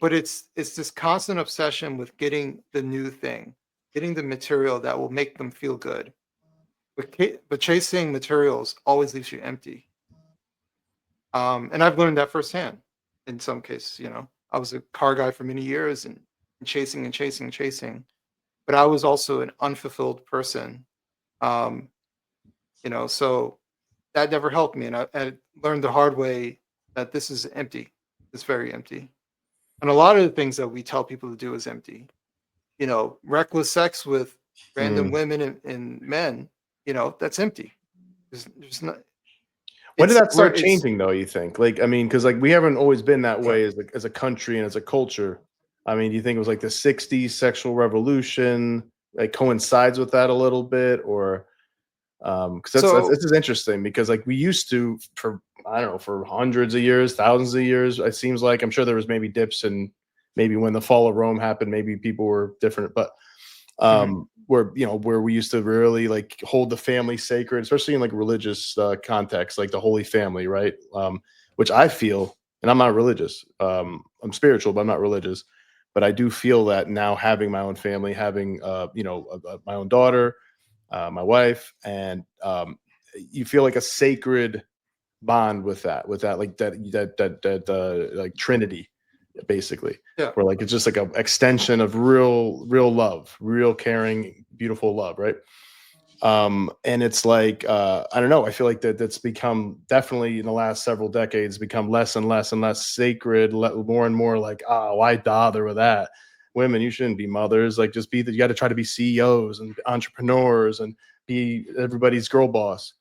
but it's this constant obsession with getting the new thing, getting the material that will make them feel good. But chasing materials always leaves you empty. And I've learned that firsthand in some cases. I was a car guy for many years and chasing and chasing and chasing, but I was also an unfulfilled person. Um, so that never helped me. And I learned the hard way that this is empty. It's very empty. And a lot of the things that we tell people to do is empty. Reckless sex with random women and men, that's empty. There's not. When did that start changing, though, you think? Like, I mean, because like we haven't always been that way as a country and as a culture. I mean, do you think it was like the 60s sexual revolution like coincides with that a little bit? Or because this is interesting because like we used to for hundreds of years, thousands of years, it seems like. I'm sure there was maybe dips and maybe when the fall of Rome happened, maybe people were different, but where we used to really like hold the family sacred, especially in like religious context, like the Holy Family, right? Which I feel, and I'm not religious, I'm spiritual, but I'm not religious, but I do feel that now having my own family, having my own daughter, my wife, and you feel like a sacred bond with that like that like Trinity, basically. Where like it's just like an extension of real love, real caring, beautiful love, right? And it's like I don't know, I feel like that's become definitely in the last several decades become less and less and less sacred, more and more like, why bother with that? Women, you shouldn't be mothers. Like, just you got to try to be CEOs and entrepreneurs and be everybody's girl boss,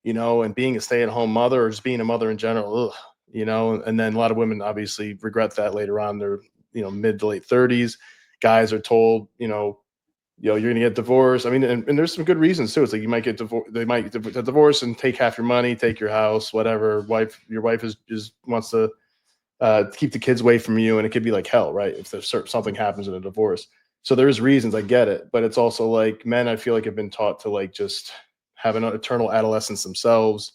and being a stay-at-home mother or just being a mother in general, and then a lot of women obviously regret that later on. They're mid to late 30s. Guys are told, you're going to get divorced. I mean, and there's some good reasons too. It's like you might get divorced. They might get divorced and take half your money, take your house, whatever. Your wife is wants to keep the kids away from you, and it could be like hell, right? If there's something happens in a divorce. So there's reasons, I get it, but it's also like men, I feel like have been taught to like just have an eternal adolescence themselves,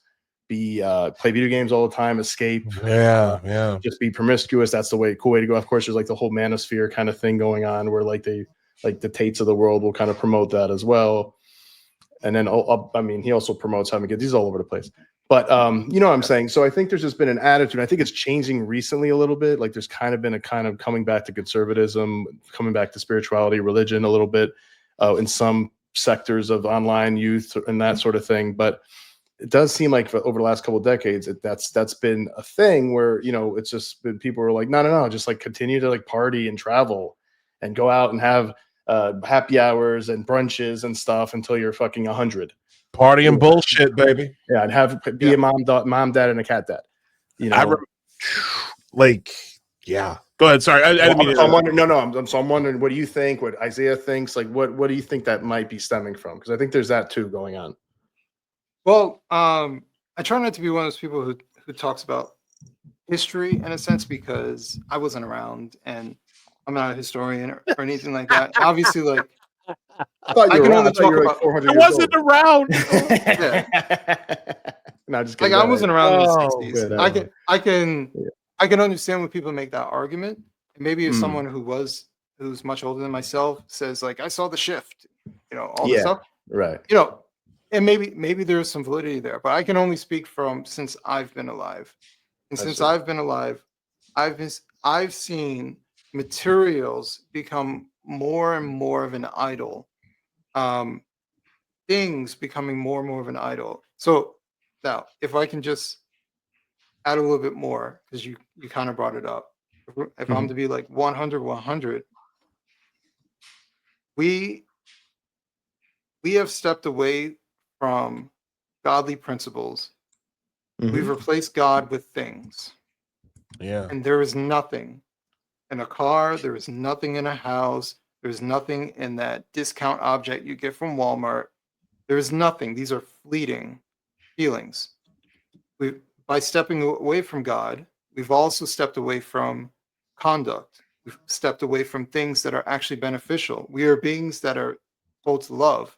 play video games all the time, escape, just be promiscuous. That's the cool way to go. Of course, there's like the whole manosphere kind of thing going on where like the Tates of the world will kind of promote that as well. And then I mean, he also promotes having kids. He's all over the place. But you know what I'm saying? So I think there's just been an attitude. I think it's changing recently a little bit. Like there's kind of been a kind of coming back to conservatism, coming back to spirituality, religion a little bit in some sectors of online youth and that sort of thing. But it does seem like over the last couple of decades, that's been a thing where, it's just been people are like, no, just like continue to like party and travel and go out and have happy hours and brunches and stuff until you're fucking 100. Party and bullshit, baby. Yeah, and be a mom, dad, and a cat dad. Go ahead. Sorry, I didn't mean to. I'm wondering. So I'm wondering, what do you think? What Isaiah thinks? Like, what do you think that might be stemming from? Because I think there's that too going on. Well, I try not to be one of those people who talks about history in a sense, because I wasn't around and I'm not a historian or anything like that. Obviously, like I can only talk about 400 I wasn't around. No, just like I wasn't around in the 60s. I can understand when people make that argument. And maybe if someone who's much older than myself says like, I saw the shift, all this stuff, right? And maybe there's some validity there, but I can only speak from since I've been alive, and since I've been alive, I've seen materials become more and more of an idol. Things becoming more and more of an idol. So now, if I can just add a little bit more, because you kind of brought it up. If I'm to be like 100, we have stepped away from godly principles. We've replaced God with things. Yeah. And there is nothing in a car, there is nothing in a house, there's nothing in that discount object you get from Walmart. There's nothing. These are fleeting feelings. By stepping away from God, we've also stepped away from conduct. We've stepped away from things that are actually beneficial. We are beings that are told to love,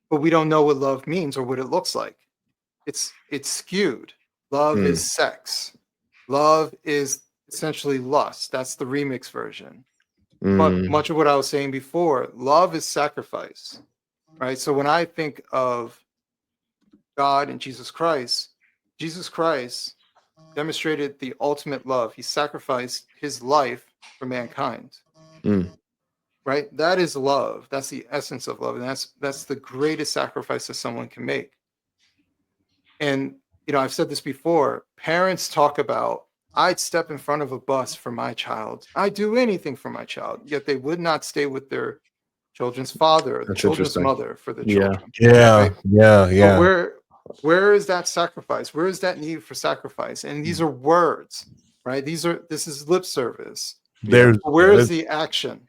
but we don't know what love means or what it looks like. It's skewed. Love is sex. Love is essentially lust. That's the remix version. Mm. But much of what I was saying before, love is sacrifice, right? So when I think of God and Jesus Christ demonstrated the ultimate love. He sacrificed his life for mankind. Mm. Right? That is love. That's the essence of love. And that's the greatest sacrifice that someone can make. And I've said this before. Parents talk about, I'd step in front of a bus for my child. I'd do anything for my child. Yet they would not stay with their children's father, or the That's children's interesting. mother for the Yeah. children. Yeah. Right? Yeah. So Yeah. where is that sacrifice? Where is that need for sacrifice? And these are words, right? This is lip service. There's Where is the action?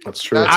That's true. That's